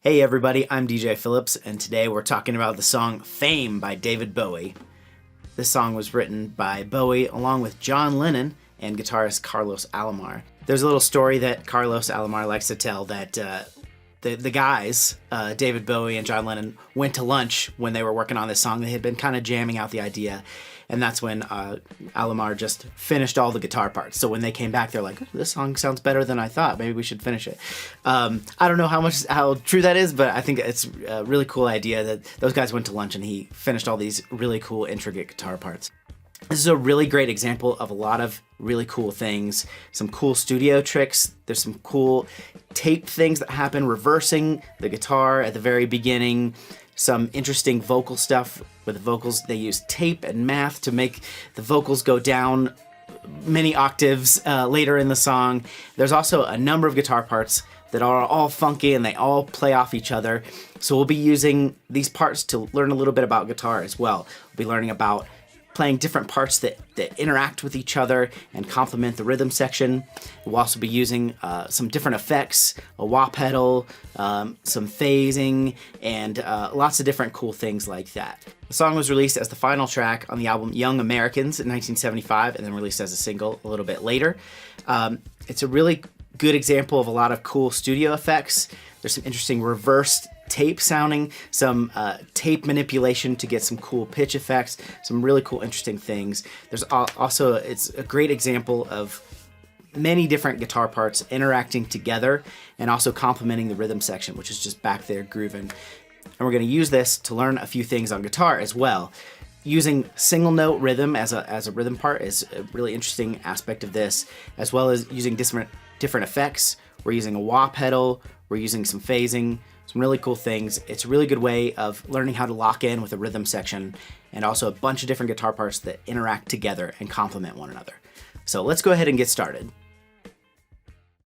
Hey everybody, I'm DJ Phillips, and today we're talking about the song Fame by David Bowie. This song was written by Bowie along with John Lennon and guitarist Carlos Alomar. There's a little story that Carlos Alomar likes to tell that the guys, David Bowie and John Lennon, went to lunch when they were working on this song. They had been kind of jamming out the idea, and that's when Alomar just finished all the guitar parts. So when they came back, they're like, this song sounds better than I thought. Maybe we should finish it. I don't know how true that is, but I think it's a really cool idea that those guys went to lunch and he finished all these really cool, intricate guitar parts. This is a really great example of a lot of really cool things, some cool studio tricks. There's some cool tape things that happen, reversing the guitar at the very beginning, some interesting vocal stuff with the vocals. They use tape and math to make the vocals go down many octaves later in the song. There's also a number of guitar parts that are all funky and they all play off each other. So we'll be using these parts to learn a little bit about guitar as well. We'll be learning about playing different parts that interact with each other and complement the rhythm section. We'll also be using some different effects, a wah pedal, some phasing, and lots of different cool things like that. The song was released as the final track on the album Young Americans in 1975 and then released as a single a little bit later. It's a really good example of a lot of cool studio effects. There's some interesting reversed tape sounding, some tape manipulation to get some cool pitch effects, some really cool interesting things. There's also, it's a great example of many different guitar parts interacting together and also complementing the rhythm section, which is just back there grooving. And we're going to use this to learn a few things on guitar as well. Using single note rhythm as a rhythm part is a really interesting aspect of this, as well as using different effects. We're using a wah pedal, we're using some phasing, some really cool things. It's a really good way of learning how to lock in with a rhythm section and also a bunch of different guitar parts that interact together and complement one another. So let's go ahead and get started.